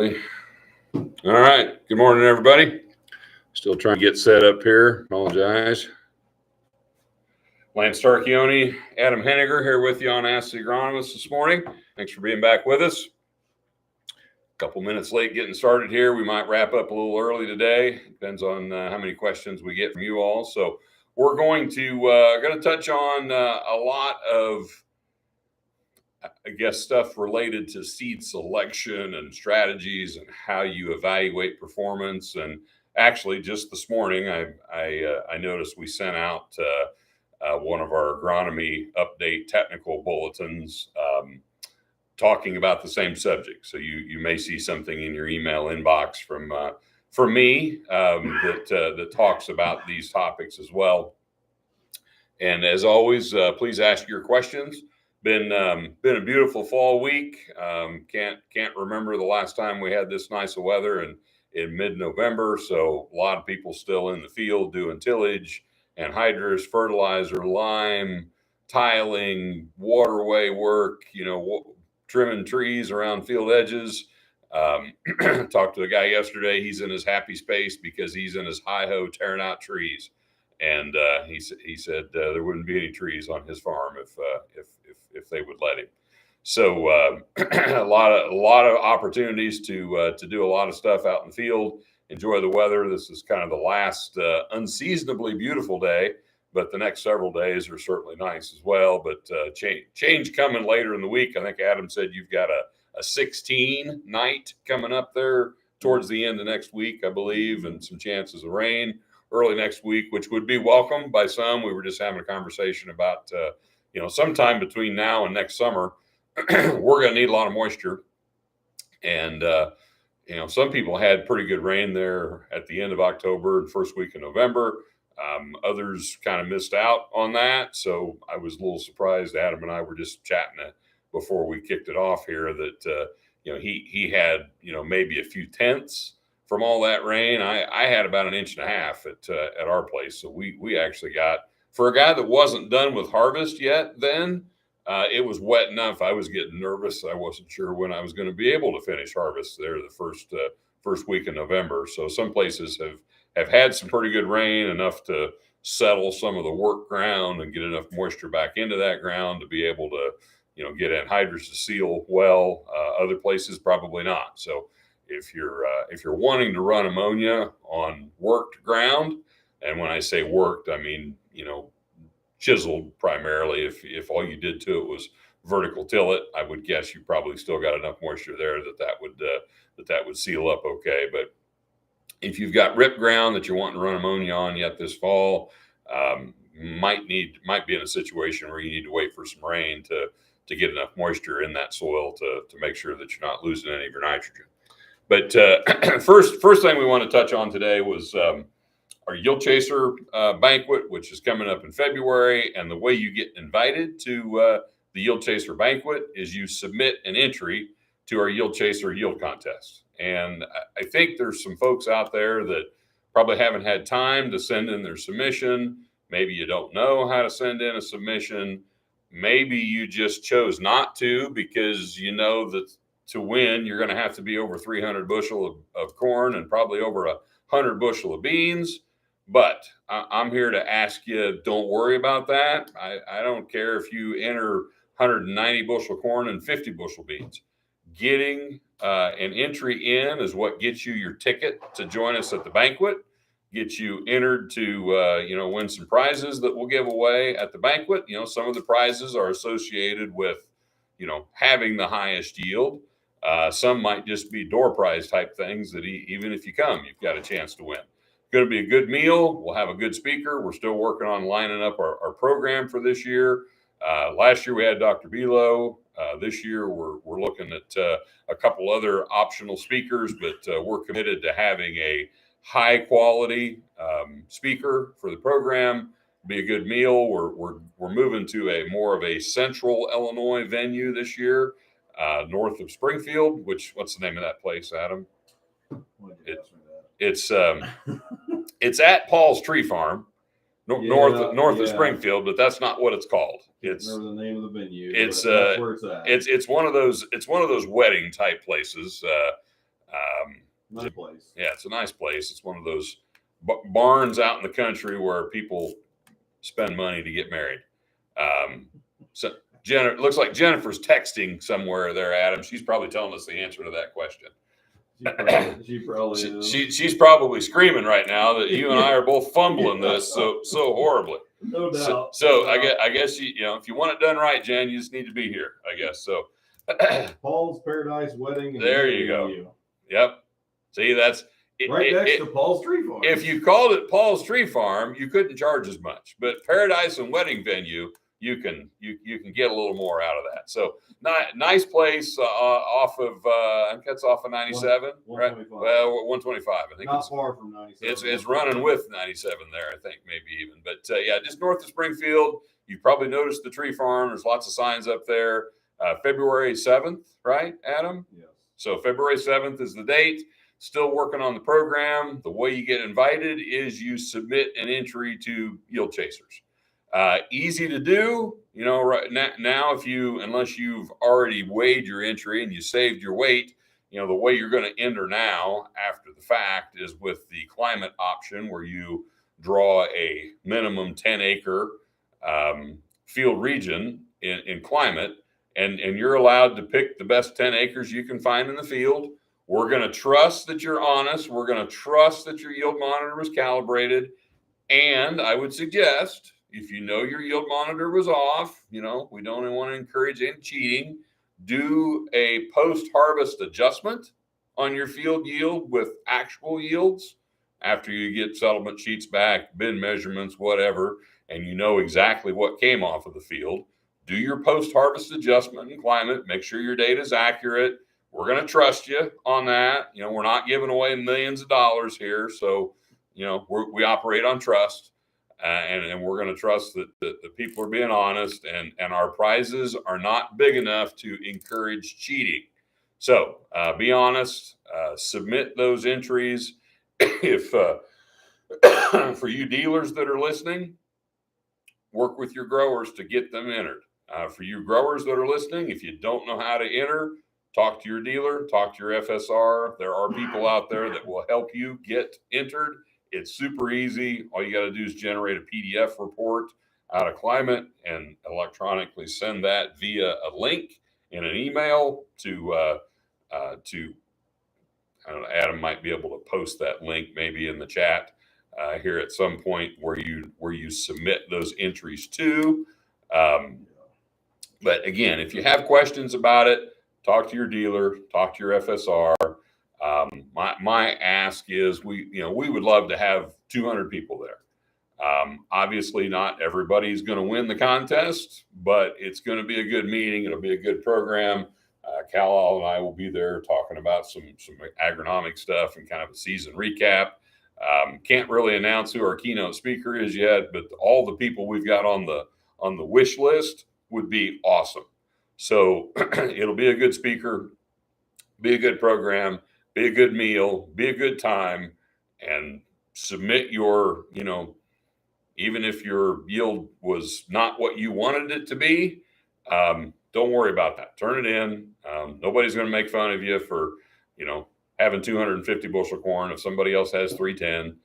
All right. Good morning, everybody. Still trying to get set up here. Apologize. Lance Starchione, Adam Henniger here with you on Ask the Agronomist this morning. Thanks for being back with us. A couple minutes late getting started here. We might wrap up a little early today. Depends on how many questions we get from you all. So we're going to touch on a lot of stuff related to seed selection and strategies and how you evaluate performance. And actually, just this morning, I noticed we sent out one of our agronomy update technical bulletins talking about the same subject. So you may see something in your email inbox from me that talks about these topics as well. And as always, please ask your questions. Been a beautiful fall week. Can't remember the last time we had this nice of weather in mid-November. So a lot of people still in the field doing tillage, anhydrous, fertilizer, lime, tiling, waterway work. Trimming trees around field edges. Talked to a guy yesterday. He's in his happy space because he's in his hi-ho tearing out trees. And he said there wouldn't be any trees on his farm if they would let him. So a lot of opportunities to do a lot of stuff out in the field. Enjoy the weather. This is kind of the last unseasonably beautiful day, but the next several days are certainly nice as well. But change coming later in the week. I think Adam said you've got a 16 night coming up there towards the end of next week, I believe, and some chances of rain early next week, which would be welcome by some. We were just having a conversation about, sometime between now and next summer, we're going to need a lot of moisture. And, some people had pretty good rain there at the end of October and first week of November. Others kind of missed out on that. So I was a little surprised. Adam and I were just chatting before we kicked it off here that, he had, maybe a few tenths from all that rain. I had about 1.5 inches at our place. So we actually got, for a guy that wasn't done with harvest yet then, it was wet enough. I was getting nervous. I wasn't sure when I was going to be able to finish harvest there the first week of November. So some places have had some pretty good rain, enough to settle some of the work ground and get enough moisture back into that ground to be able to, get anhydrous to seal well. Other places probably not. So if you're wanting to run ammonia on worked ground, and when I say worked, I mean, chiseled primarily. If all you did to it was vertical till it, I would guess you probably still got enough moisture there that would seal up okay. But if you've got rip ground that you're wanting to run ammonia on yet this fall, might be in a situation where you need to wait for some rain to get enough moisture in that soil to make sure that you're not losing any of your nitrogen. But first thing we want to touch on today was our Yield Chaser banquet, which is coming up in February. And the way you get invited to the Yield Chaser banquet is you submit an entry to our Yield Chaser yield contest. And I think there's some folks out there that probably haven't had time to send in their submission. Maybe you don't know how to send in a submission. Maybe you just chose not to because you know that to win, you're going to have to be over 300 bushel of corn and probably over 100 bushel of beans. But I'm here to ask you, don't worry about that. I don't care if you enter 190 bushel corn and 50 bushel beans. Getting an entry in is what gets you your ticket to join us at the banquet, gets you entered to, win some prizes that we'll give away at the banquet. Some of the prizes are associated with, having the highest yield. Some might just be door prize type things that even if you come, you've got a chance to win. Going to be a good meal. We'll have a good speaker. We're still working on lining up our program for this year. Last year we had Dr. Belo. This year we're looking at a couple other optional speakers, but we're committed to having a high quality speaker for the program. Be a good meal. We're moving to more of a central Illinois venue this year, north of Springfield. What's the name of that place, Adam? It's at Paul's Tree Farm, north of Springfield, but that's not what it's called. It's remember the name of the venue. It's that's where it's at. It's one of those wedding type places. Nice place. Yeah, it's a nice place. It's one of those barns out in the country where people spend money to get married. So it looks like Jennifer's texting somewhere there, Adam. She's probably telling us the answer to that question. She's probably screaming right now that you and I are both fumbling this so horribly. No doubt. So I guess if you want it done right, Jen, you just need to be here, I guess. So Paul's Paradise Wedding. There you go. Yep. See, that's right next to Paul's Tree Farm. If you called it Paul's Tree Farm, you couldn't charge as much. But Paradise and Wedding Venue, you can get a little more out of that. So nice place off of I think that's off of 97, right? Well, 125. I think not far from 97. It's running with 97 there, I think, maybe even. But yeah, just north of Springfield. You probably noticed the tree farm. There's lots of signs up there. February 7th, right, Adam? Yes. So February 7th is the date. Still working on the program. The way you get invited is you submit an entry to Yield Chasers. Easy to do, right now, unless you've already weighed your entry and you saved your weight, the way you're going to enter now after the fact is with the climate option where you draw a minimum 10-acre field region in climate, and you're allowed to pick the best 10 acres you can find in the field. We're going to trust that you're honest. We're going to trust that your yield monitor was calibrated. And I would suggest, if you know your yield monitor was off, we don't want to encourage any cheating. Do a post-harvest adjustment on your field yield with actual yields after you get settlement sheets back, bin measurements, whatever, and you know exactly what came off of the field. Do your post-harvest adjustment in climate. Make sure your data is accurate. We're going to trust you on that. We're not giving away millions of dollars here. So, we operate on trust. And we're going to trust that the people are being honest, and our prizes are not big enough to encourage cheating. So be honest, submit those entries. If for you dealers that are listening, work with your growers to get them entered. For you growers that are listening, if you don't know how to enter, talk to your dealer, talk to your FSR. There are people out there that will help you get entered. It's super easy. All you got to do is generate a PDF report out of climate and electronically send that via a link in an email to I don't know, Adam might be able to post that link maybe in the chat here at some point where you submit those entries to. But again, if you have questions about it, talk to your dealer, talk to your FSR. My ask is we would love to have 200 people there. Obviously not everybody's going to win the contest, but it's going to be a good meeting. It'll be a good program. Cal and I will be there talking about some agronomic stuff and kind of a season recap. Can't really announce who our keynote speaker is yet, but all the people we've got on the wish list would be awesome. So it'll be a good speaker, be a good program, be a good meal, be a good time, and submit your, even if your yield was not what you wanted it to be, don't worry about that. Turn it in. Nobody's going to make fun of you for, having 250 bushel corn if somebody else has 310.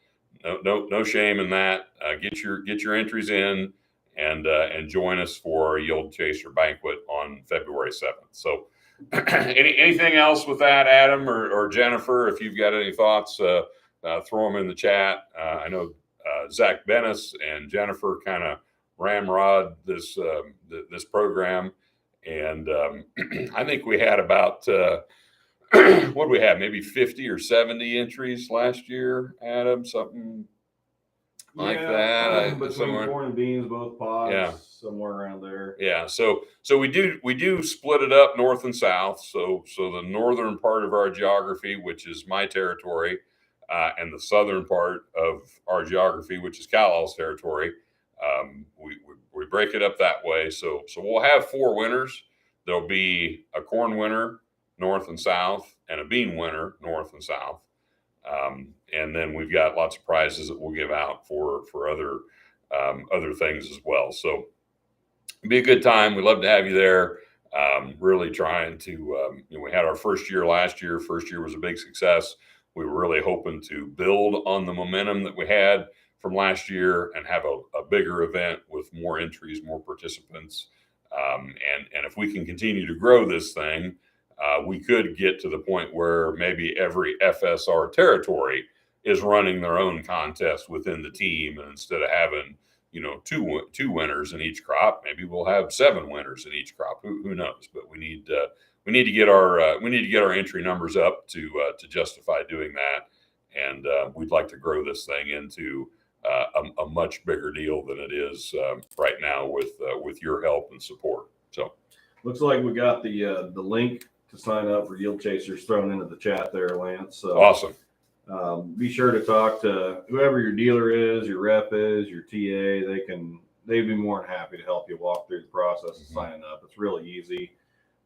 No shame in that. Get your entries in and join us for a Yield Chaser banquet on February 7th. So anything else with that, Adam or Jennifer? If you've got any thoughts, throw them in the chat. I know Zach Bennis and Jennifer kind of ramrod this program, and I think we had about what do we have? Maybe 50 or 70 entries last year, Adam. Something like that. Between corn and beans, both pods, somewhere around there. Yeah. So we do split it up north and south. So the northern part of our geography, which is my territory, and the southern part of our geography, which is Cal-Al's territory, we break it up that way. So we'll have 4 winners. There'll be a corn winner, north and south, and a bean winner, north and south. And then we've got lots of prizes that we'll give out for other things as well. So it'll be a good time. We'd love to have you there. Really trying to, we had our first year last year. First year was a big success. We were really hoping to build on the momentum that we had from last year and have a bigger event with more entries, more participants. And if we can continue to grow this thing, we could get to the point where maybe every FSR territory is running their own contest within the team. And instead of having, two winners in each crop, maybe we'll have 7 winners in each crop. Who knows? But we need to get our entry numbers up to justify doing that. And we'd like to grow this thing into a much bigger deal than it is right now with your help and support. So looks like we got the link to sign up for Yield Chasers thrown into the chat there, Lance. So awesome. Be sure to talk to whoever your dealer is, your rep is, your TA. They'd be more than happy to help you walk through the process of signing up. It's really easy.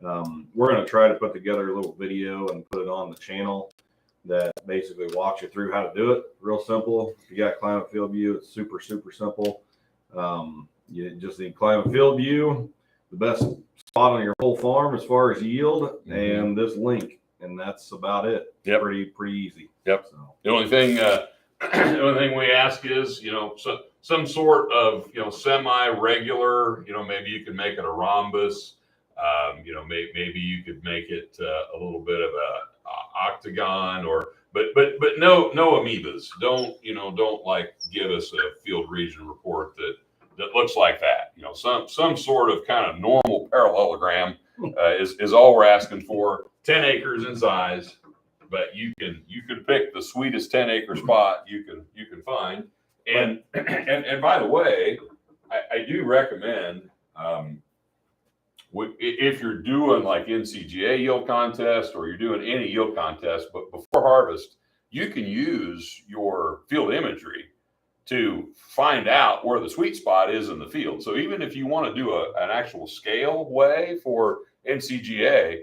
We're going to try to put together a little video and put it on the channel that basically walks you through how to do it. Real simple. If you got climate field view, it's super, super simple. You just need climate field view, the best spot on your whole farm as far as yield, and this link, and that's about it. Yep. Pretty easy. Yep. So. The only thing we ask is, so some sort of, semi-regular, maybe you can make it a rhombus. Maybe you could make it a little bit of a octagon, but no amoebas. Don't like give us a field region report that looks like that. Some sort of kind of normal parallelogram is all we're asking for. 10 acres in size, but you can pick the sweetest 10-acre spot you can find. And by the way, I do recommend. If you're doing like NCGA yield contest or you're doing any yield contest, but before harvest, you can use your field imagery to find out where the sweet spot is in the field. So even if you want to do an actual scale way for NCGA,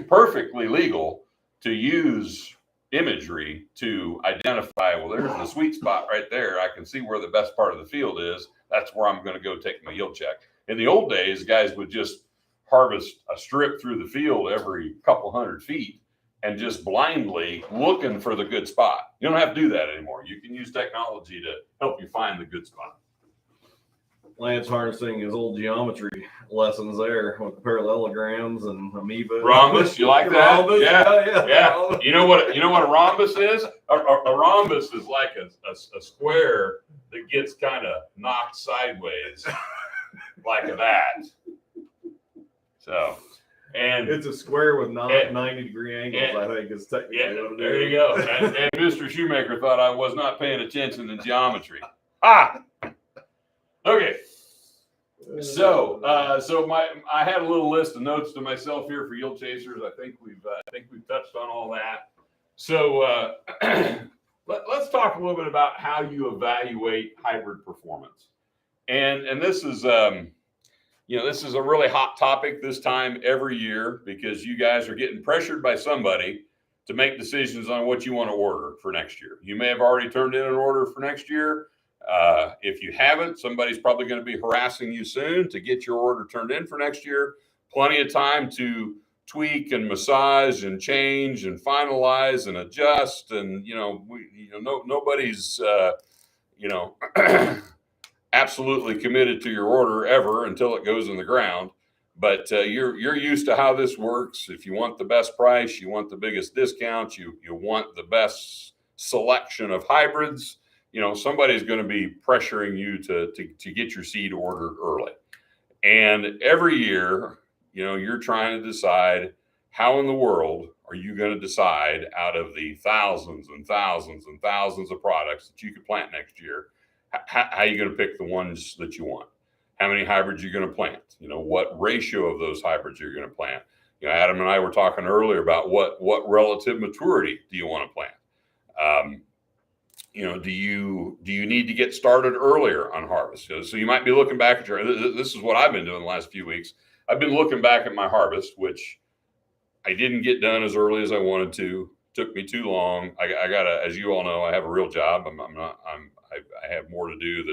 perfectly legal to use imagery to identify, well, there's the sweet spot right there. I can see where the best part of the field is. That's where I'm going to go take my yield check. In the old days, guys would just harvest a strip through the field every couple hundred feet and just blindly looking for the good spot. You don't have to do that anymore. You can use technology to help you find the good spot. Lance harnessing his old geometry lessons there with the parallelograms and amoeba. Rhombus, you like that? Rhombus? Yeah. You know what a rhombus is? A rhombus is like a square that gets kind of knocked sideways like that. So, and it's a square with 90-degree angles, I think is technically what it is. There you go. And Mr. Shoemaker thought I was not paying attention to geometry. Okay. So I had a little list of notes to myself here for Yield Chasers. I think we've touched on all that. So let's talk a little bit about how you evaluate hybrid performance. And this is this is a really hot topic this time every year because you guys are getting pressured by somebody to make decisions on what you want to order for next year. You may have already turned in an order for next year. If you haven't, somebody's probably going to be harassing you soon to get your order turned in for next year. Plenty of time to tweak and massage and change and finalize and adjust. And, nobody's, absolutely committed to your order ever until it goes in the ground. But you're used to how this works. If you want the best price, you want the biggest discounts, you want the best selection of hybrids, somebody's going to be pressuring you to get your seed ordered early. And every year, you're trying to decide how in the world are you going to decide out of the thousands and thousands and thousands of products that you could plant next year, how are you going to pick the ones that you want? How many hybrids you're going to plant? What ratio of those hybrids you're going to plant? Adam and I were talking earlier about what relative maturity do you want to plant? Do you need to get started earlier on harvest? So you might be looking back at this is what I've been doing the last few weeks. I've been looking back at my harvest, which I didn't get done as early as I wanted to. Took me too long. I gotta, as you all know, I have a real job. I have more to do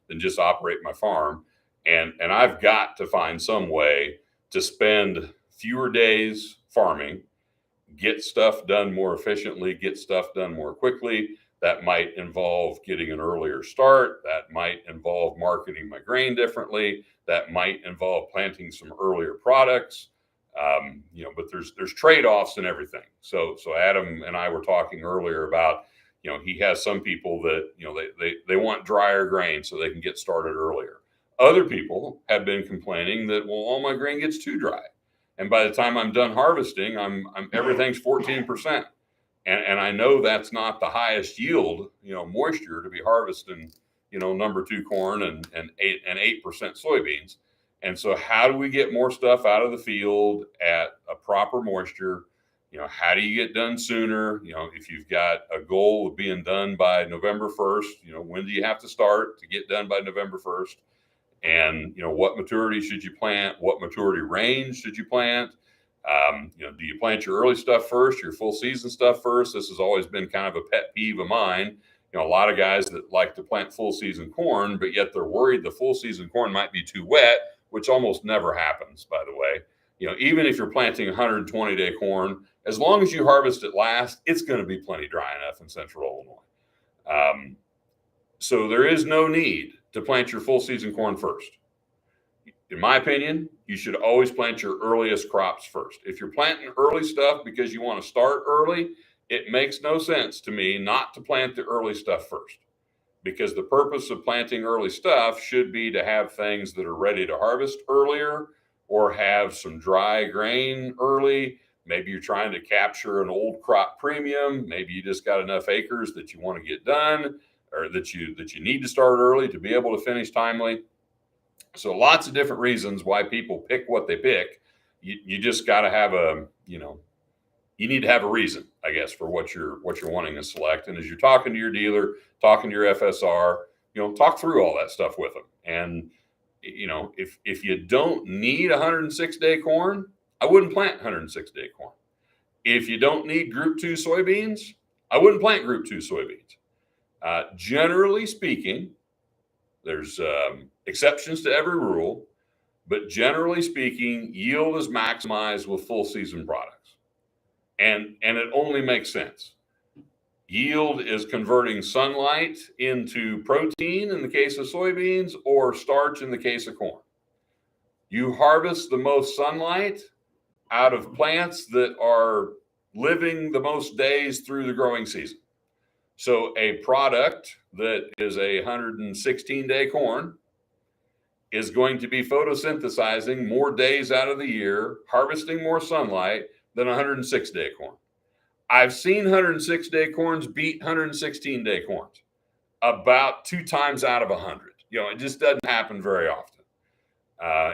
than just operate my farm. And I've got to find some way to spend fewer days farming, get stuff done more efficiently, get stuff done more quickly. That might involve getting an earlier start. That might involve marketing my grain differently. That might involve planting some earlier products. But there's trade-offs in everything. So Adam and I were talking earlier about, he has some people that, they want drier grain so they can get started earlier. Other people have been complaining that, well, all my grain gets too dry. And by the time I'm done harvesting, I'm everything's 14%. And I know that's not the highest yield, moisture to be harvesting, number 2 corn and 8% soybeans. And so how do we get more stuff out of the field at a proper moisture? How do you get done sooner? If you've got a goal of being done by November 1st, when do you have to start to get done by November 1st? And, what maturity should you plant? What maturity range should you plant? Do you plant your early stuff first, your full season stuff first? This has always been kind of a pet peeve of mine. A lot of guys that like to plant full season corn, but yet they're worried the full season corn might be too wet, which almost never happens, by the way. Even if you're planting 120-day corn, as long as you harvest it last, it's going to be plenty dry enough in central Illinois. So there is no need to plant your full season corn first. In my opinion, you should always plant your earliest crops first. If you're planting early stuff because you want to start early, it makes no sense to me not to plant the early stuff first, because the purpose of planting early stuff should be to have things that are ready to harvest earlier or have some dry grain early. Maybe you're trying to capture an old crop premium. Maybe you just got enough acres that you want to get done, or that you need to start early to be able to finish timely. So lots of different reasons why people pick what they pick. You just got to have you need to have a reason, I guess, for what you're wanting to select. And as you're talking to your dealer, talking to your FSR, talk through all that stuff with them. And, if you don't need 106-day corn, I wouldn't plant 106-day corn. If you don't need Group 2 soybeans, I wouldn't plant Group 2 soybeans. Generally speaking, there's exceptions to every rule, but generally speaking, yield is maximized with full season products. And it only makes sense. Yield is converting sunlight into protein in the case of soybeans, or starch in the case of corn. You harvest the most sunlight out of plants that are living the most days through the growing season. So a product that is a 116-day corn is going to be photosynthesizing more days out of the year, harvesting more sunlight than 106-day corn. I've seen 106-day corns beat 116-day corns about 2 times out of 100. It just doesn't happen very often.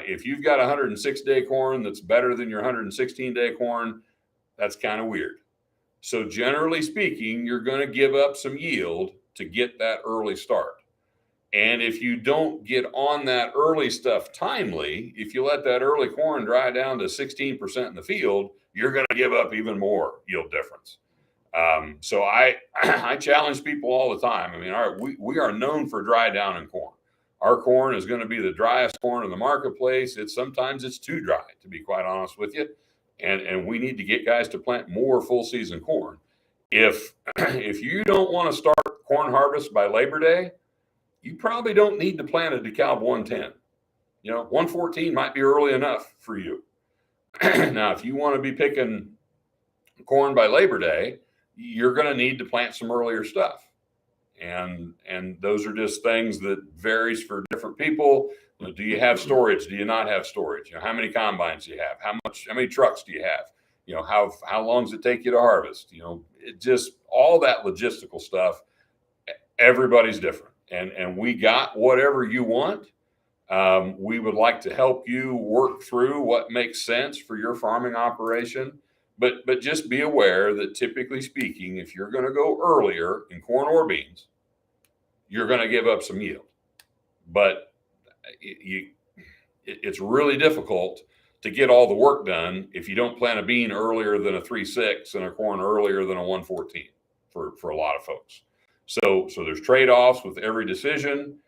If you've got 106-day corn that's better than your 116-day corn, that's kind of weird. So generally speaking, you're going to give up some yield to get that early start. And if you don't get on that early stuff timely, if you let that early corn dry down to 16% in the field, you're going to give up even more yield difference. So I challenge people all the time. I mean, we are known for dry down in corn. Our corn is going to be the driest corn in the marketplace. Sometimes it's too dry, to be quite honest with you. And we need to get guys to plant more full season corn. If you don't want to start corn harvest by Labor Day, you probably don't need to plant a DeKalb 110. 114 might be early enough for you. Now, if you want to be picking corn by Labor Day, you're going to need to plant some earlier stuff. And those are just things that varies for different people. Do you have storage? Do you not have storage? How many combines do you have? How many trucks do you have? How long does it take you to harvest? It just, all that logistical stuff, everybody's different. And we got whatever you want. We would like to help you work through what makes sense for your farming operation. But just be aware that typically speaking, if you're going to go earlier in corn or beans, you're going to give up some yield. But it's really difficult to get all the work done if you don't plant a bean earlier than a 3.6 and a corn earlier than a 1.14 for a lot of folks. So there's trade-offs with every decision.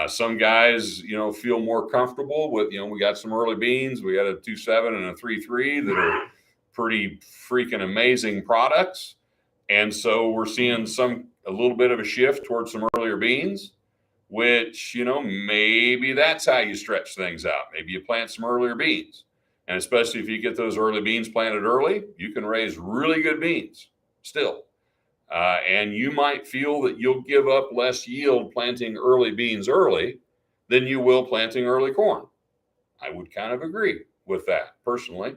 Some guys, feel more comfortable with, we got some early beans. We got a 2.7 and a 3.3 that are pretty freaking amazing products. And so we're seeing a little bit of a shift towards some earlier beans, which, maybe that's how you stretch things out. Maybe you plant some earlier beans. And especially if you get those early beans planted early, you can raise really good beans still. And you might feel that you'll give up less yield planting early beans early than you will planting early corn. I would kind of agree with that personally.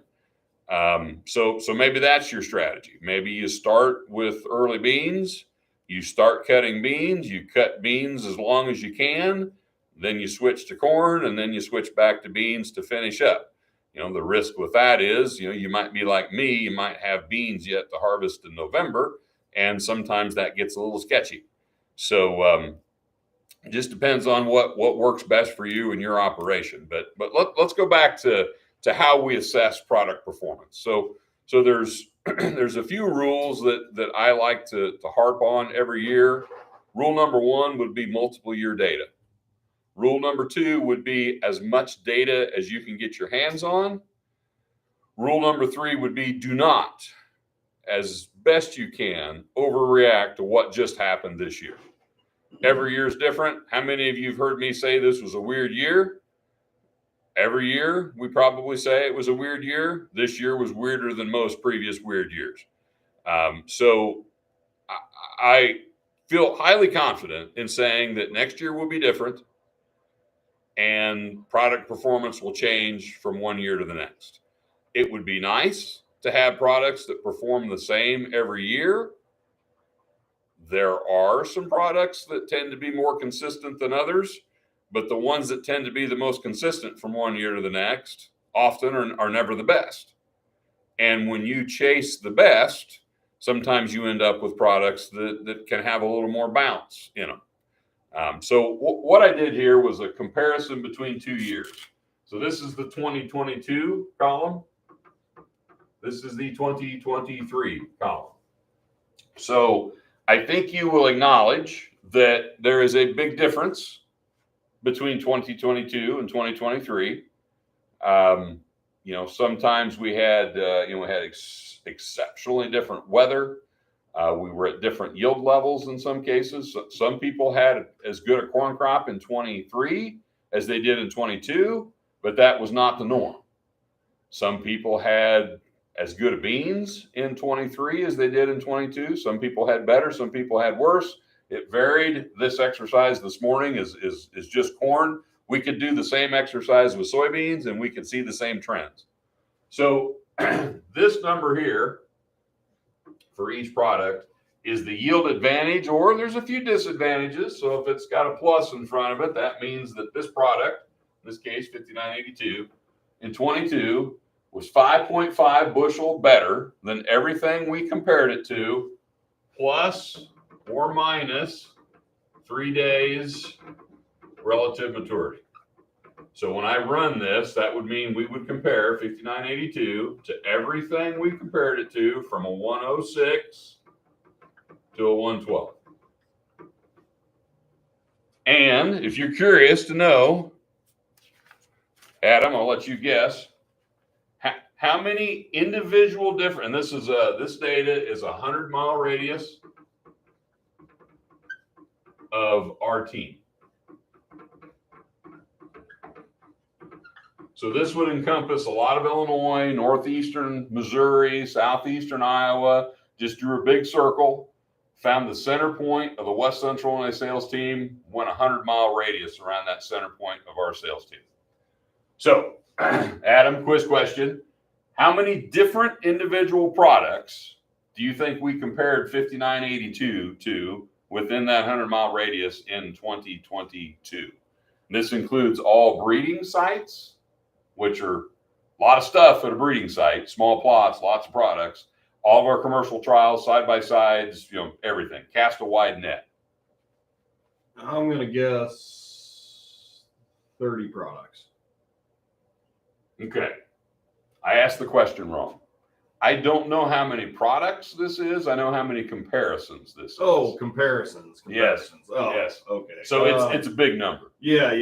So maybe that's your strategy. Maybe you start with early beans, you start cutting beans, you cut beans as long as you can, then you switch to corn, and then you switch back to beans to finish up. The risk with that is, you might be like me, you might have beans yet to harvest in November, and sometimes that gets a little sketchy. So it just depends on what works best for you and your operation. But let's go back to how we assess product performance. So there's there's a few rules that I like to harp on every year. Rule number 1 would be multiple year data. Rule number 2 would be as much data as you can get your hands on. Rule number 3 would be do not, as best you can, overreact to what just happened this year. Every year is different. How many of you have heard me say this was a weird year? Every year, we probably say it was a weird year. This year was weirder than most previous weird years. So I feel highly confident in saying that next year will be different and product performance will change from one year to the next. It would be nice to have products that perform the same every year. There are some products that tend to be more consistent than others, but the ones that tend to be the most consistent from one year to the next often are never the best. And when you chase the best, sometimes you end up with products that can have a little more bounce in them. So what I did here was a comparison between 2 years. So this is the 2022 column. This is the 2023 column. So I think you will acknowledge that there is a big difference between 2022 and 2023. Sometimes we had exceptionally different weather. We were at different yield levels in some cases. Some people had as good a corn crop in 23 as they did in 22, but that was not the norm. Some people had as good a beans in 23 as they did in 22. Some people had better, some people had worse. It varied. This exercise this morning is just corn. We could do the same exercise with soybeans and we could see the same trends. So this number here for each product is the yield advantage, or there's a few disadvantages. So if it's got a plus in front of it, that means that this product, in this case 5982, in 22 was 5.5 bushel better than everything we compared it to, plus or minus 3 days relative maturity. So when I run this, that would mean we would compare 5982 to everything we compared it to from a 106 to a 112. And if you're curious to know, Adam, I'll let you guess, how many individual different, and this data is a 100-mile radius of our team. So this would encompass a lot of Illinois, northeastern Missouri, southeastern Iowa. Just drew a big circle, found the center point of the West Central Illinois sales team, went a 100-mile radius around that center point of our sales team. So, Adam, quiz question. How many different individual products do you think we compared 5982 to within that 100-mile radius in 2022? This includes all breeding sites, which are a lot of stuff at a breeding site, small plots, lots of products, all of our commercial trials, side-by-sides, everything. Cast a wide net. I'm going to guess 30 products. Okay. I asked the question wrong. I don't know how many products this is. I know how many comparisons this is. Oh, comparisons. Yes. Oh, Yes. Okay. So it's a big number. Yeah.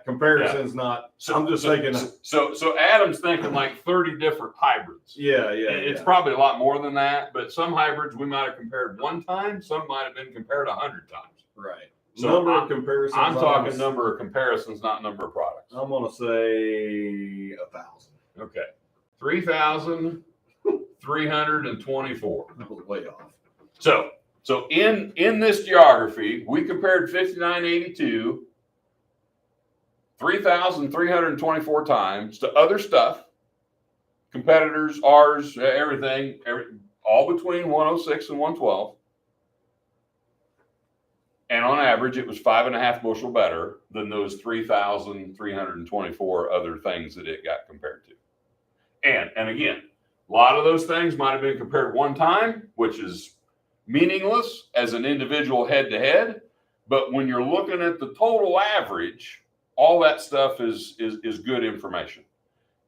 Comparisons, not. I'm just thinking. So Adam's thinking like 30 different hybrids. Yeah. It's probably a lot more than that, but some hybrids we might have compared one time. Some might have been compared 100 times. Right. So number of comparisons. I'm talking number of comparisons, not number of products. I'm gonna say 1,000. Okay. 3,324. That was way off. So in this geography, we compared 5982 3,324 times to other stuff, competitors, ours, everything, all between 106 and 112. And on average, it was 5.5 bushel better than those 3,324 other things that it got compared to. And again, a lot of those things might have been compared one time, which is meaningless as an individual head-to-head. But when you're looking at the total average, all that stuff is good information.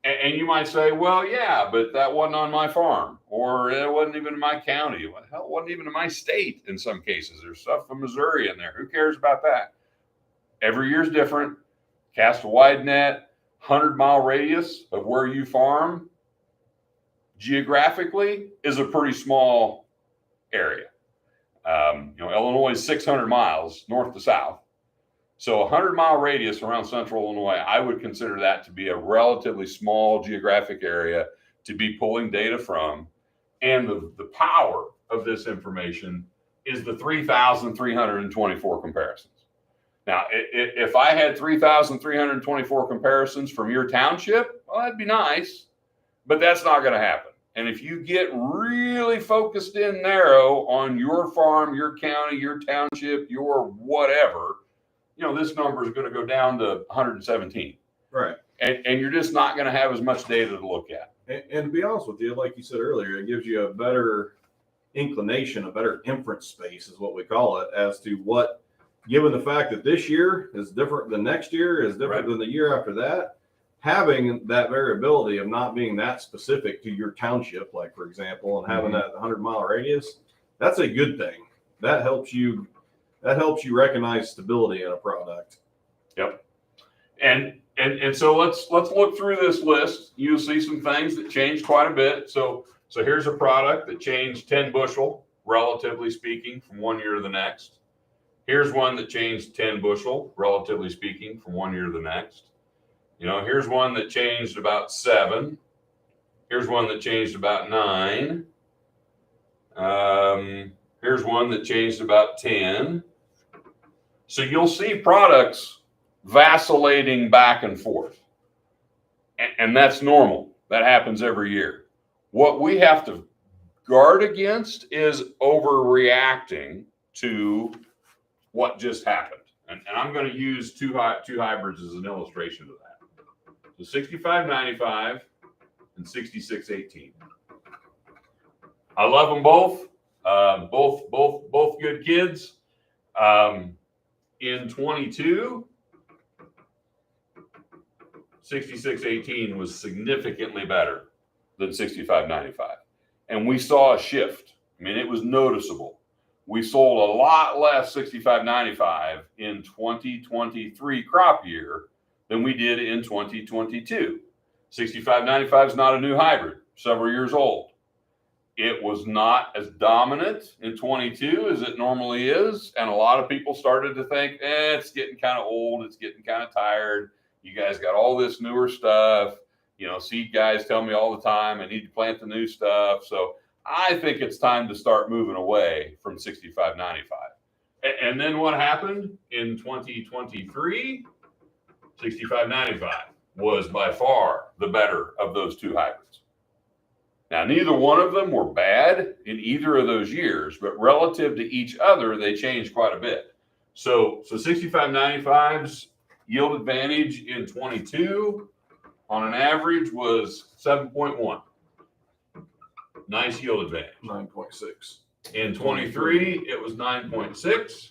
And you might say, well, yeah, but that wasn't on my farm, or it wasn't even in my county. Well, hell, it wasn't even in my state in some cases. There's stuff from Missouri in there. Who cares about that? Every year's different. Cast a wide net, 100-mile radius of where you farm geographically is a pretty small area. Illinois is 600 miles north to south. So a 100-mile radius around central Illinois, I would consider that to be a relatively small geographic area to be pulling data from. And the power of this information is the 3,324 comparisons. Now, if I had 3,324 comparisons from your township, well, that'd be nice, but that's not going to happen. And if you get really focused in narrow on your farm, your county, your township, your whatever, this number is going to go down to 117. Right. And you're just not going to have as much data to look at. And to be honest with you, like you said earlier, it gives you a better inclination, a better inference space is what we call it, as to what, given the fact that this year is different than next year, is different than the year after that, having that variability of not being that specific to your township, like for example, and having that 100-mile radius, that's a good thing. That helps you recognize stability in a product. Yep. And so let's look through this list. You'll see some things that changed quite a bit. So here's a product that changed 10 bushel, relatively speaking, from one year to the next. Here's one that changed 10 bushel, relatively speaking, from one year to the next. Here's one that changed about 7. Here's one that changed about 9. Here's one that changed about 10. So you'll see products vacillating back and forth. And that's normal. That happens every year. What we have to guard against is overreacting to what just happened. And I'm going to use two hybrids as an illustration of that. So 6595 and 6618. I love them both. Both good kids. In 22, 6618 was significantly better than 6595. And we saw a shift. I mean, it was noticeable. We sold a lot less 6595 in 2023 crop year than we did in 2022. 6595 is not a new hybrid, several years old. It was not as dominant in 22 as it normally is. And a lot of people started to think, it's getting kind of old. It's getting kind of tired. You guys got all this newer stuff. Seed guys tell me all the time, I need to plant the new stuff. So I think it's time to start moving away from 6595. And then what happened in 2023? 6595 was by far the better of those two hybrids. Now, neither one of them were bad in either of those years, but relative to each other, they changed quite a bit. So 6595's yield advantage in 22 on an average was 7.1. Nice yield advantage. 9.6. In 23, it was 9.6.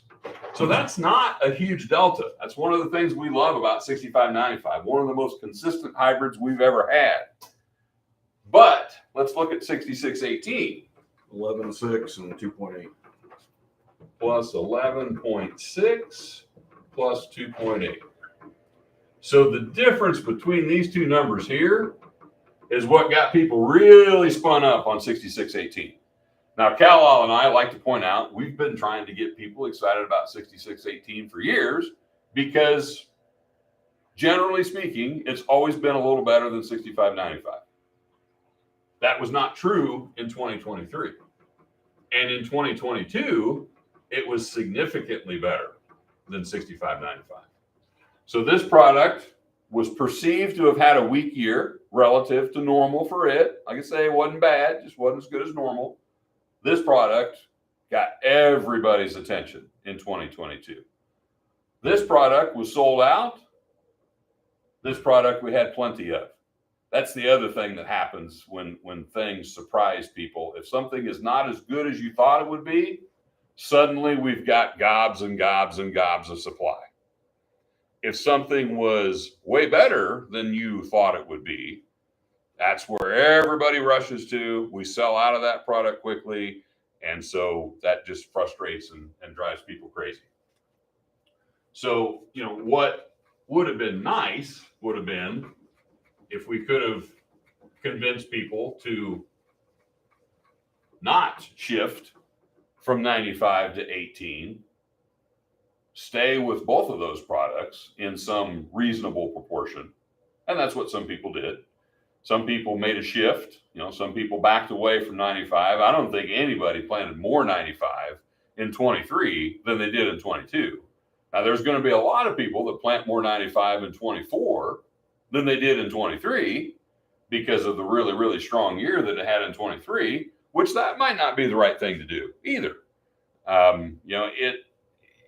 So that's not a huge delta. That's one of the things we love about 6595, one of the most consistent hybrids we've ever had. But let's look at 6618. 11.6 and 2.8. Plus 11.6 plus 2.8. So the difference between these two numbers here is what got people really spun up on 6618. Now, Cal and I like to point out, we've been trying to get people excited about 6618 for years because, generally speaking, it's always been a little better than 6595. That was not true in 2023. And in 2022, it was significantly better than 6595. So this product was perceived to have had a weak year relative to normal for it. Like I say, it wasn't bad, just wasn't as good as normal. This product got everybody's attention in 2022. This product was sold out. This product we had plenty of. That's the other thing that happens when things surprise people. If something is not as good as you thought it would be, suddenly we've got gobs and gobs and gobs of supply. If something was way better than you thought it would be, that's where everybody rushes to. We sell out of that product quickly. And so that just frustrates and drives people crazy. So, what would have been nice would have been if we could have convinced people to not shift from 95 to 18, stay with both of those products in some reasonable proportion. And that's what some people did. Some people made a shift. Some people backed away from 95. I don't think anybody planted more 95 in 23 than they did in 22. Now, there's going to be a lot of people that plant more 95 in 24 than they did in 23 because of the really, really strong year that it had in 23, which that might not be the right thing to do either.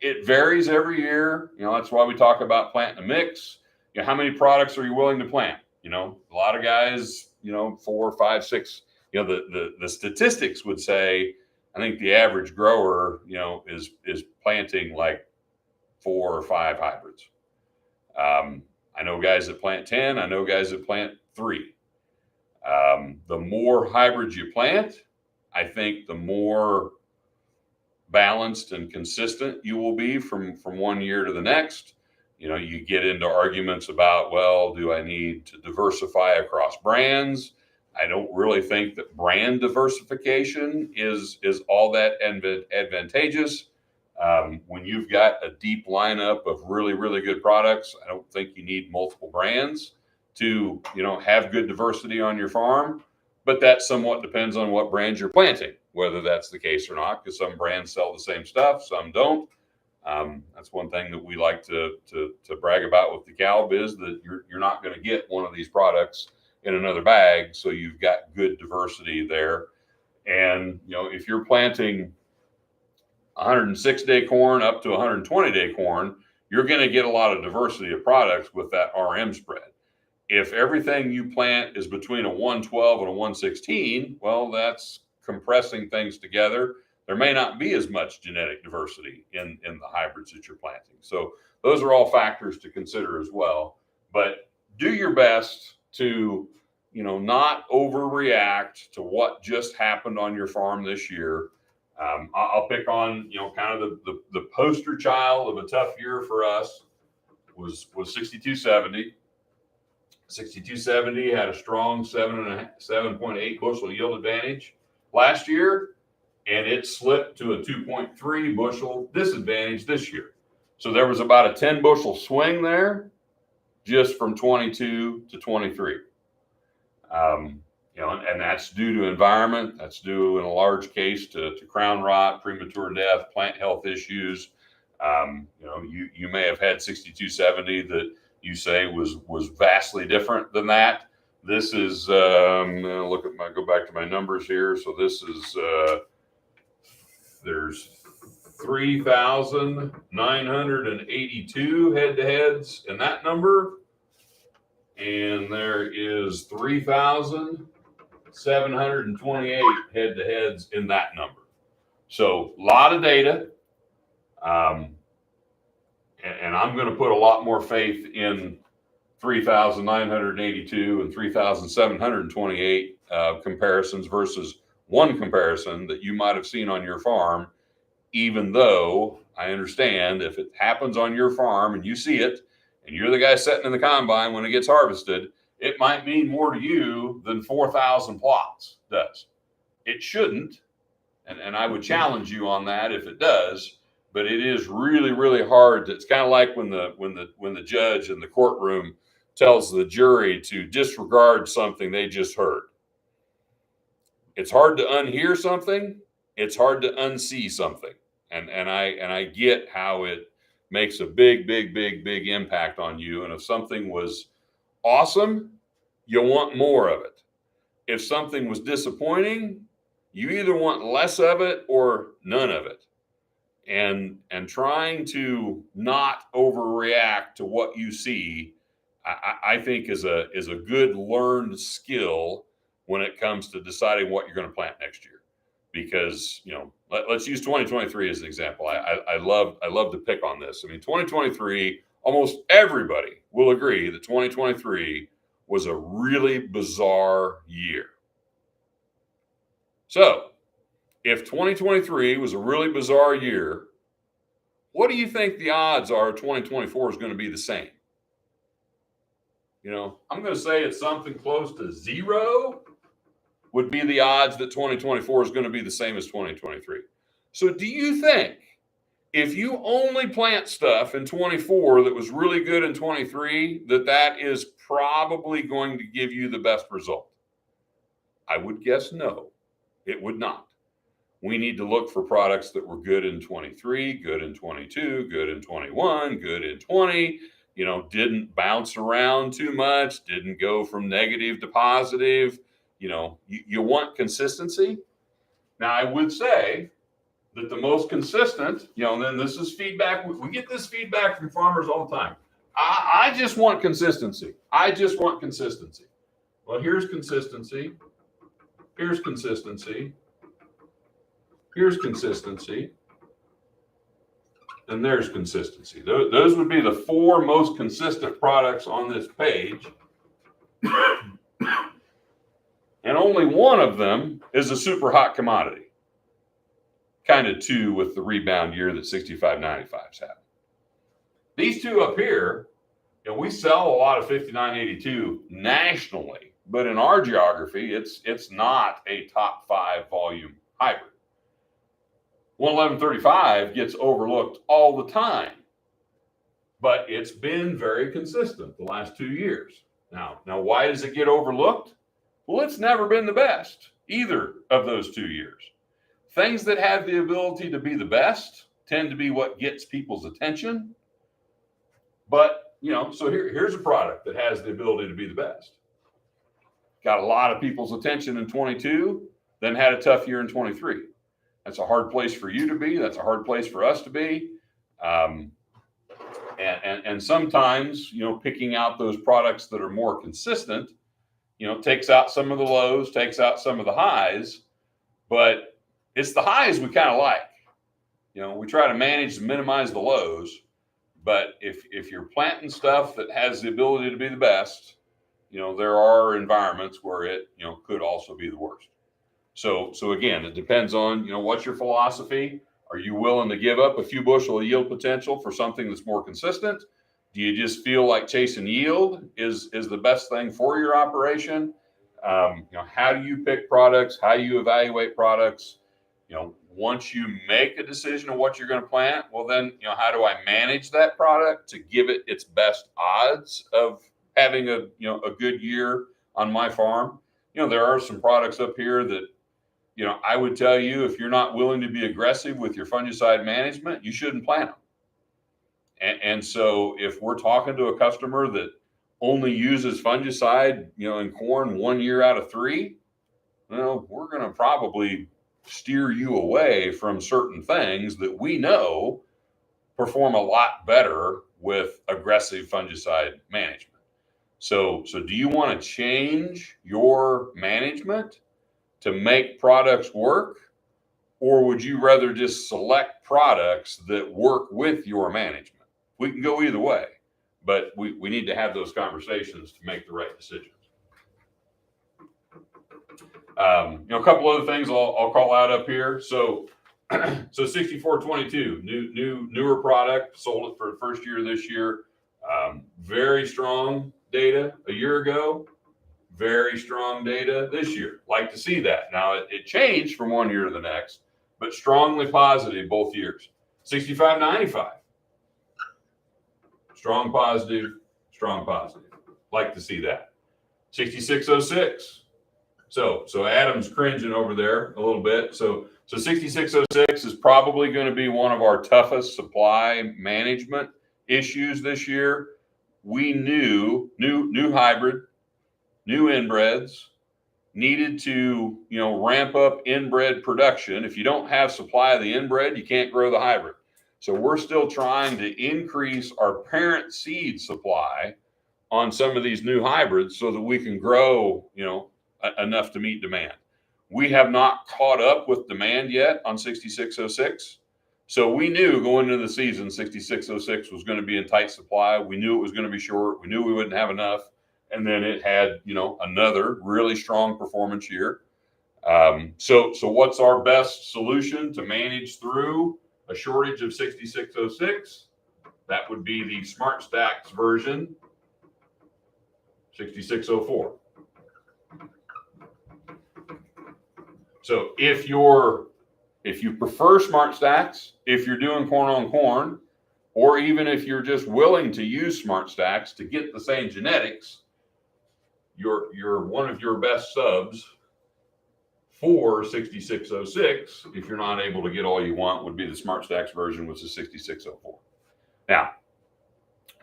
It varies every year. That's why we talk about planting a mix. How many products are you willing to plant? A lot of guys, 4, 5, 6. The statistics would say, I think the average grower, is planting like 4 or 5 hybrids. I know guys that plant 10. I know guys that plant 3. The more hybrids you plant, I think the more balanced and consistent you will be from one year to the next. You get into arguments about, well, do I need to diversify across brands? I don't really think that brand diversification is all that advantageous. When you've got a deep lineup of really, really good products, I don't think you need multiple brands to, have good diversity on your farm. But that somewhat depends on what brands you're planting, whether that's the case or not, because some brands sell the same stuff, some don't. That's one thing that we like to brag about with DeKalb is that you're not going to get one of these products in another bag. So you've got good diversity there. And, if you're planting 106-day corn up to 120-day corn, you're going to get a lot of diversity of products with that RM spread. If everything you plant is between a 112 and a 116, well, that's compressing things together. There may not be as much genetic diversity in the hybrids that you're planting. So those are all factors to consider as well. But do your best to, not overreact to what just happened on your farm this year. I'll pick on, kind of the poster child of a tough year for us was 6270. 6270 had a strong 7.8 bushel yield advantage last year, and it slipped to a 2.3 bushel disadvantage this year. So there was about a 10 bushel swing there just from 22 to 23. And that's due to environment. That's due in a large case to crown rot, premature death, plant health issues. You may have had 6270 that you say was vastly different than that. This is go back to my numbers here. So this is there's 3,982 head-to-heads in that number, and there is 3,728 head-to-heads in that number. So a lot of data. And I'm going to put a lot more faith in 3,982 and 3,728 comparisons versus one comparison that you might have seen on your farm, even though I understand if it happens on your farm and you see it and you're the guy sitting in the combine when it gets harvested, it might mean more to you than 4,000 plots does. It shouldn't. And I would challenge you on that if it does, but it is really, really hard. It's kind of like when the judge in the courtroom tells the jury to disregard something they just heard. It's hard to unhear something. It's hard to unsee something. And I get how it makes a big impact on you. And if something was awesome, you want more of it. If something was disappointing, you either want less of it or none of it. And trying to not overreact to what you see, I think is a good learned skill when it comes to deciding what you're going to plant next year. Because, let's use 2023 as an example. I love to pick on this. I mean, 2023, almost everybody will agree that 2023 was a really bizarre year. So, if 2023 was a really bizarre year, what do you think the odds are 2024 is going to be the same? I'm going to say it's something close to zero would be the odds that 2024 is going to be the same as 2023. So do you think if you only plant stuff in 24 that was really good in 23, that is probably going to give you the best result? I would guess no, it would not. We need to look for products that were good in 23, good in 22, good in 21, good in 20, didn't bounce around too much, didn't go from negative to positive. You want consistency. Now, I would say that the most consistent, and then this is feedback. We get this feedback from farmers all the time. I just want consistency. I just want consistency. Well, here's consistency. Here's consistency. Here's consistency. And there's consistency. Those would be the four most consistent products on this page. And only one of them is a super hot commodity. Kind of two with the rebound year that 6595's had. These two up here, we sell a lot of 5982 nationally, but in our geography, it's not a top 5 volume hybrid. 11135 gets overlooked all the time, but it's been very consistent the last 2 years. Now, why does it get overlooked? Well, it's never been the best either of those 2 years. Things that have the ability to be the best tend to be what gets people's attention. But, so here's a product that has the ability to be the best. Got a lot of people's attention in 22, then had a tough year in 23. That's a hard place for you to be. That's a hard place for us to be. And sometimes, picking out those products that are more consistent, takes out some of the lows, takes out some of the highs, but it's the highs we kind of like. We try to manage and minimize the lows, but if you're planting stuff that has the ability to be the best, there are environments where it, could also be the worst. So again, it depends on, what's your philosophy? Are you willing to give up a few bushel of yield potential for something that's more consistent? Do you just feel like chasing yield is the best thing for your operation? How do you pick products? How do you evaluate products? Once you make a decision on what you're going to plant, well then, how do I manage that product to give it its best odds of having a good year on my farm? There are some products up here that, I would tell you, if you're not willing to be aggressive with your fungicide management, you shouldn't plant them. And so if we're talking to a customer that only uses fungicide, in corn 1 year out of 3, we're going to probably steer you away from certain things that we know perform a lot better with aggressive fungicide management. So do you want to change your management to make products work, or would you rather just select products that work with your management? We can go either way. but we need to have those conversations to make the right decisions. A couple other things I'll call out up here. So 6422, newer product, sold it for the first year this year. Very strong data a year ago, very strong data this year. Like to see that. Now it changed from one year to the next, but strongly positive both years. 6595, strong positive, strong positive. Like to see that. 6606. So Adam's cringing over there a little bit. So 6606 is probably going to be one of our toughest supply management issues this year. We knew new hybrid, new inbreds needed to ramp up inbred production. If you don't have supply of the inbred, you can't grow the hybrid. So we're still trying to increase our parent seed supply on some of these new hybrids so that we can grow enough to meet demand. We have not caught up with demand yet on 6606. So we knew going into the season 6606 was going to be in tight supply. We knew it was going to be short. We knew we wouldn't have enough. And then it had, another really strong performance year. So what's our best solution to manage through a shortage of 6606? That would be the Smart Stacks version 6604. So if you prefer Smart Stacks, if you're doing corn on corn, or even if you're just willing to use Smart Stacks to get the same genetics, you're one of your best subs for 6606. If you're not able to get all you want, would be the Smart Stacks version, which is 6604. Now,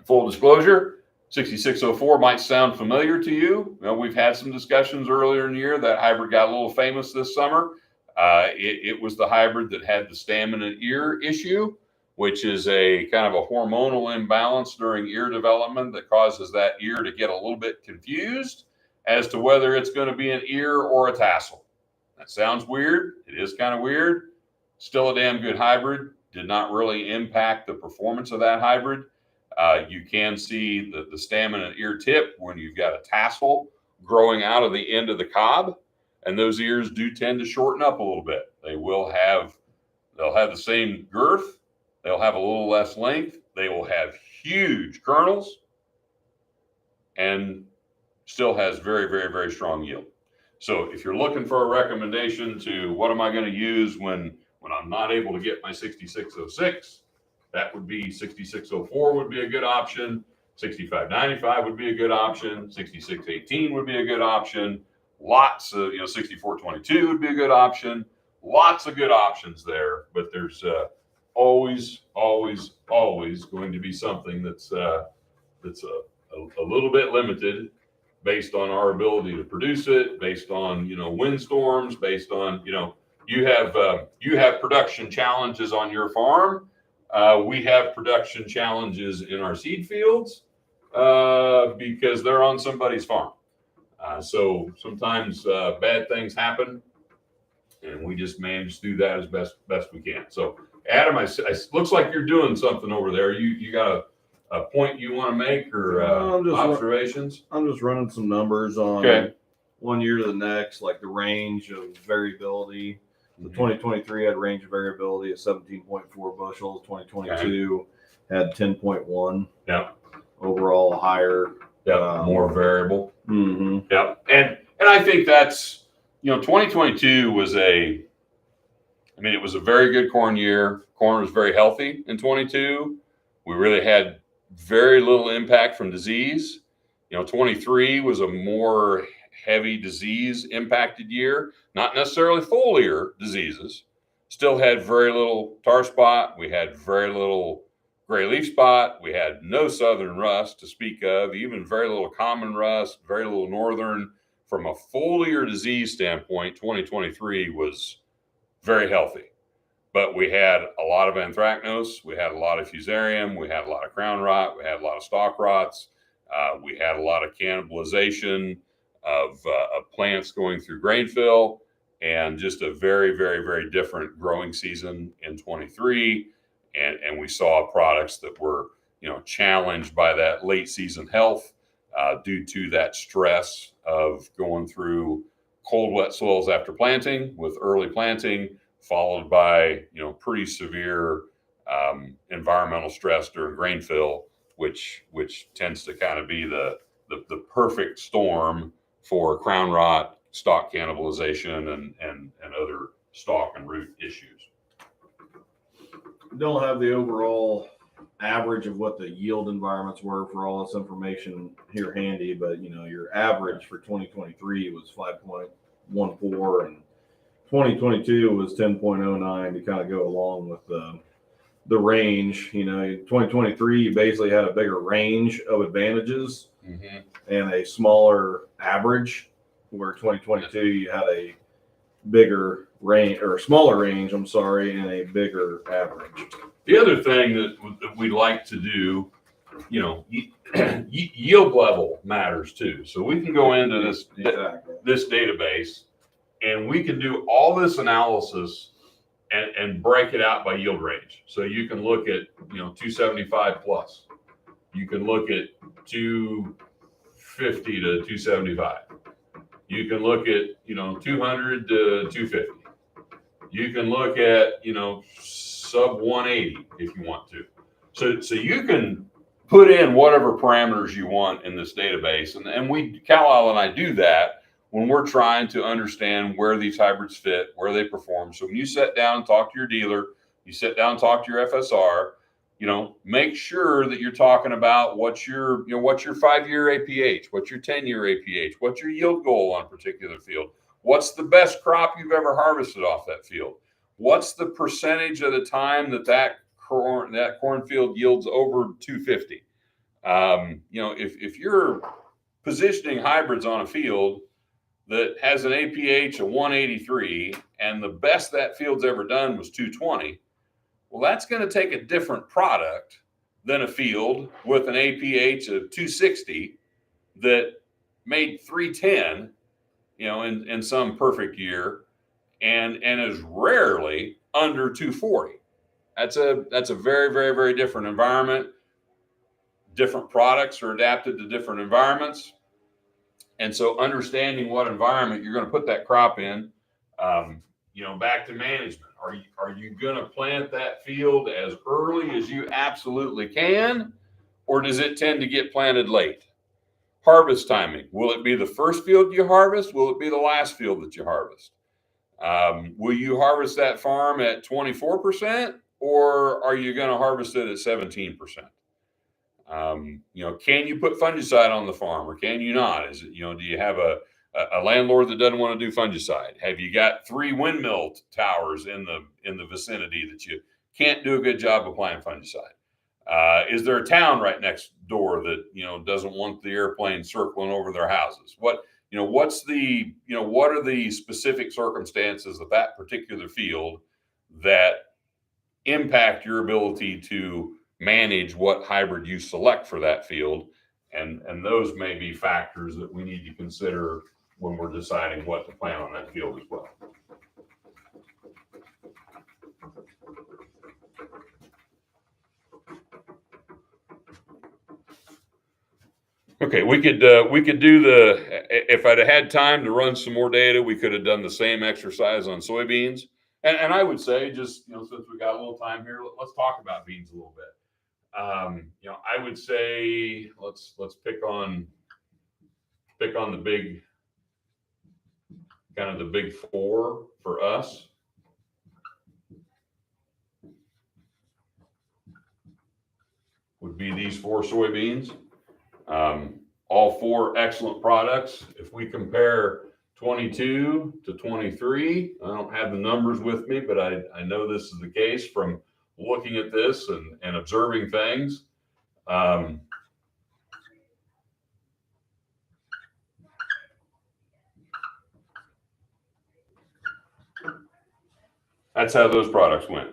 full disclosure, 6604 might sound familiar to you. We've had some discussions earlier in the year. That hybrid got a little famous this summer. It was the hybrid that had the staminate ear issue, which is a kind of a hormonal imbalance during ear development that causes that ear to get a little bit confused as to whether it's going to be an ear or a tassel. That sounds weird. It is kind of weird. Still a damn good hybrid. Did not really impact the performance of that hybrid. You can see the staminate ear tip when you've got a tassel growing out of the end of the cob, and those ears do tend to shorten up a little bit. They'll have the same girth. They'll have a little less length. They will have huge kernels and still has very, very, very strong yield. So if you're looking for a recommendation to what am I going to use when I'm not able to get my 6606, that would be 6604 would be a good option. 6595 would be a good option. 6618 would be a good option. Lots of, 6422 would be a good option. Lots of good options there, but there's always going to be something that's a little bit limited based on our ability to produce it, based on windstorms, based on you have production challenges on your farm. We have production challenges in our seed fields because they're on somebody's farm. So sometimes bad things happen, and we just manage through that as best we can. So Adam, I looks like you're doing something over there. You got a point you want to make or observations? I'm just running some numbers on one year to the next, like the range of variability. The 2023 had range of variability of 17.4 bushels. 2022 had 10.1. Yeah. Overall higher. Yeah. More variable. Mm-hmm. Yep. And I think that's 2022 was it was a very good corn year. Corn was very healthy in 22. We really had very little impact from disease. 23 was a more heavy disease impacted year, not necessarily foliar diseases. Still had very little tar spot. We had very little gray leaf spot. We had no southern rust to speak of, even very little common rust, very little northern. From a foliar disease standpoint, 2023 was very healthy. But we had a lot of anthracnose, we had a lot of fusarium, we had a lot of crown rot, we had a lot of stalk rots, we had a lot of cannibalization of plants going through grain fill, and just a very, very, very different growing season in 23. And we saw products that were challenged by that late season health due to that stress of going through cold, wet soils after planting with early planting, followed by, pretty severe environmental stress during grain fill, which tends to kind of be the perfect storm for crown rot, stalk cannibalization, and other stalk and root issues. Don't have the overall average of what the yield environments were for all this information here handy, but your average for 2023 was 5.14 and 2022 was 10.09 to kind of go along with the range. 2023 you basically had a bigger range of advantages and a smaller average, where 2022 you had a bigger range, or smaller range, I'm sorry, and a bigger average. The other thing that we like to do, yield level matters too. So we can go into this database and we can do all this analysis and break it out by yield range. So you can look at, 275 plus. You can look at 250 to 275. You can look at, 200 to 250. You can look at, sub 180 if you want to. So you can put in whatever parameters you want in this database. And Carlisle and I do that when we're trying to understand where these hybrids fit, where they perform. So when you sit down and talk to your dealer, you sit down and talk to your FSR, make sure that you're talking about what's your 5-year APH, what's your 10-year APH, what's your yield goal on a particular field, what's the best crop you've ever harvested off that field, what's the percentage of the time that cornfield yields over 250. If you're positioning hybrids on a field that has an APH of 183 and the best that field's ever done was 220, well, that's going to take a different product than a field with an APH of 260 that made 310, in some perfect year, and is rarely under 240. That's a very, very, very different environment. Different products are adapted to different environments. And so understanding what environment you're going to put that crop in, back to management. Are you going to plant that field as early as you absolutely can, or does it tend to get planted late? Harvest timing. Will it be the first field you harvest? Will it be the last field that you harvest? Will you harvest that farm at 24%, or are you going to harvest it at 17%? Can you put fungicide on the farm, or can you not? Is it, do you have a landlord that doesn't want to do fungicide? Have you got 3 windmill towers in the vicinity that you can't do a good job applying fungicide? Is there a town right next door that, doesn't want the airplane circling over their houses? What are the specific circumstances of that particular field that impact your ability to manage what hybrid you select for that field? And those may be factors that we need to consider when we're deciding what to plant on that field as well. Okay, we could do if I'd had time to run some more data, we could have done the same exercise on soybeans. And I would say, just since we got a little time here, let's talk about beans a little bit. I would say let's pick on the big, kind of the big four for us. Would be these 4 soybeans. All 4 excellent products. If we compare 22 to 23, I don't have the numbers with me, but I know this is the case from looking at this and observing things. That's how those products went.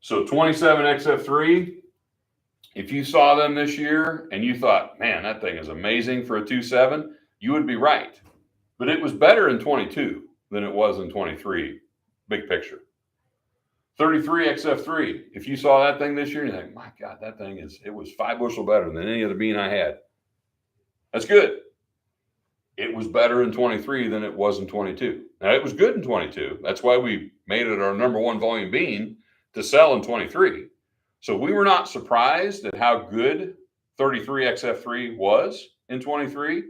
So 27 XF3, if you saw them this year and you thought, man, that thing is amazing for a 2.7, you would be right. But it was better in 22 than it was in 23, big picture. 33 XF3. If you saw that thing this year, you think, my God, it was 5 bushel better than any other bean I had. That's good. It was better in 23 than it was in 22. Now, it was good in 22. That's why we made it our number one volume bean to sell in 23. So we were not surprised at how good 33 XF3 was in 23.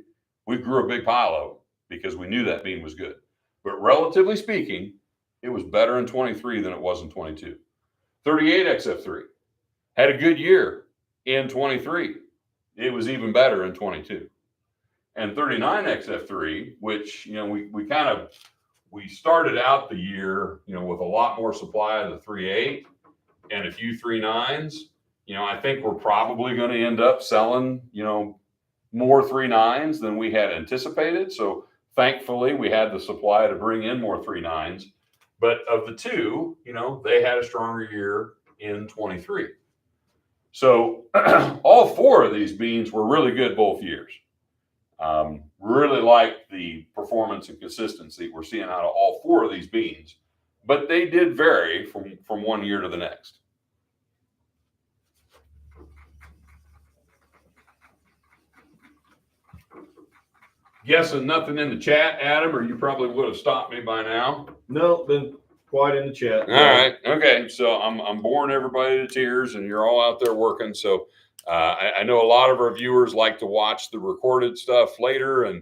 We grew a big pile of them because we knew that bean was good. But relatively speaking, it was better in 23 than it was in 22. 38 XF3 had a good year in 23. It was even better in 22. And 39 XF3, which, we started out the year, with a lot more supply of the 3.8 and a few 3.9s. I think we're probably going to end up selling, more 3.9s than we had anticipated. So thankfully we had the supply to bring in more 3.9s. But of the two, they had a stronger year in 23. So all 4 of these beans were really good both years. Really like the performance and consistency we're seeing out of all 4 of these beans, but they did vary from one year to the next. Guessing nothing in the chat, Adam, or you probably would have stopped me by now. No, been quiet in the chat. All right. Okay. So I'm boring everybody to tears, and you're all out there working. So I know a lot of our viewers like to watch the recorded stuff later, and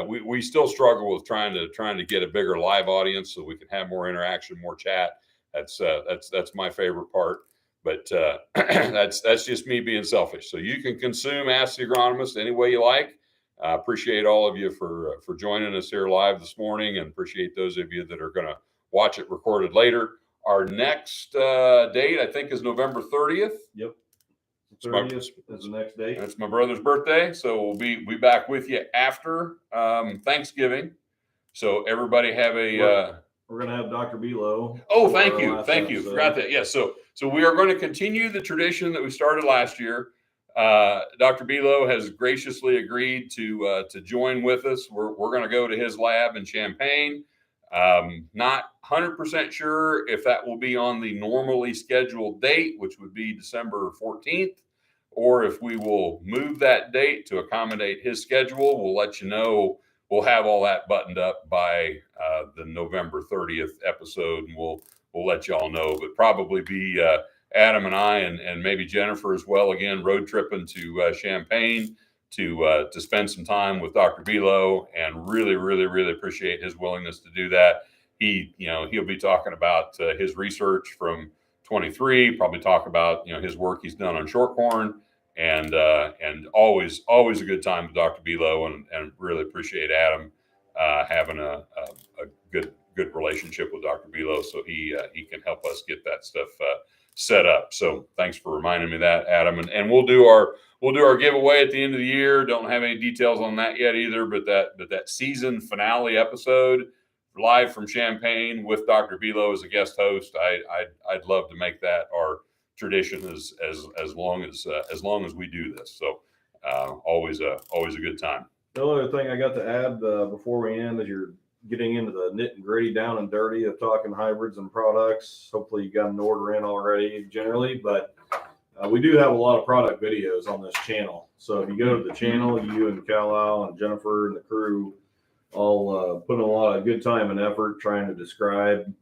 we still struggle with trying to get a bigger live audience so we can have more interaction, more chat. That's my favorite part. But that's just me being selfish. So you can consume Ask the Agronomist any way you like. Appreciate all of you for joining us here live this morning, and appreciate those of you that are going to watch it recorded later. Our next date, I think, is November 30th. Yep. 30th is the next day. That's my brother's birthday. So we'll be back with you after Thanksgiving. So everybody have a... We're going to have Dr. Below. Oh, thank you. Thank you. Forgot that. Yeah. So we are going to continue the tradition that we started last year. Dr. Below has graciously agreed to join with us. We're going to go to his lab in Champaign. Not 100% sure if that will be on the normally scheduled date, which would be December 14th, or if we will move that date to accommodate his schedule. We'll let you know. We'll have all that buttoned up by the November 30th episode, and we'll let you all know. But probably be Adam and I, and maybe Jennifer as well, again, road tripping to Champaign to spend some time with Dr. Below, and really, really, really appreciate his willingness to do that. He'll be talking about his research from 23, probably talk about, his work he's done on shortcorn, and always a good time with Dr. Below, and really appreciate Adam having a good relationship with Dr. Below, so he can help us get that stuff set up. So thanks for reminding me of that, Adam. And we'll do our giveaway at the end of the year. Don't have any details on that yet either, but that season finale episode live from Champaign with Dr. Below as a guest host, I'd love to make that our tradition as long as we do this. So always a good time. The only other thing I got to add before we end is you're getting into the nit and gritty, down and dirty of talking hybrids and products. Hopefully you got an order in already generally, but we do have a lot of product videos on this channel. So if you go to the channel, you and Kal and Jennifer and the crew all put in a lot of good time and effort trying to describe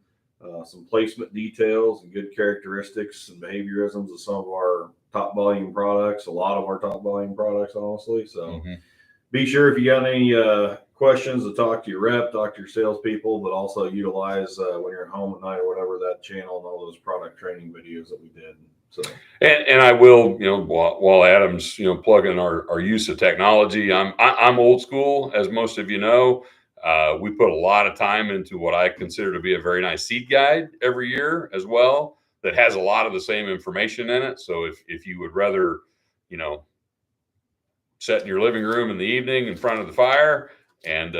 some placement details and good characteristics and behaviorisms of some of our top volume products, a lot of our top volume products, honestly. So be sure if you got any questions to talk to your rep, talk to your salespeople, but also utilize when you're at home at night or whatever, that channel and all those product training videos that we did. So, and I will, while Adam's, plugging our use of technology, I'm old school, as most of you know. We put a lot of time into what I consider to be a very nice seed guide every year as well, that has a lot of the same information in it. So if you would rather, sit in your living room in the evening in front of the fire and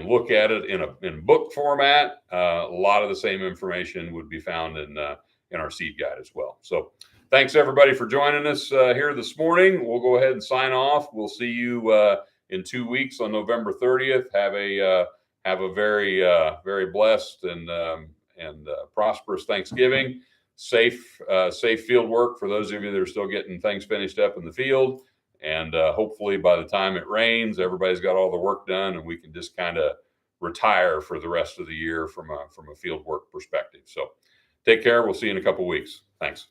look at it in book format, a lot of the same information would be found in our seed guide as well. So thanks everybody for joining us here this morning. We'll go ahead and sign off. We'll see you in 2 weeks on November 30th. Have a very blessed and prosperous Thanksgiving. Safe field work for those of you that are still getting things finished up in the field. And hopefully by the time it rains, everybody's got all the work done and we can just kind of retire for the rest of the year from a field work perspective. So take care. We'll see you in a couple of weeks. Thanks.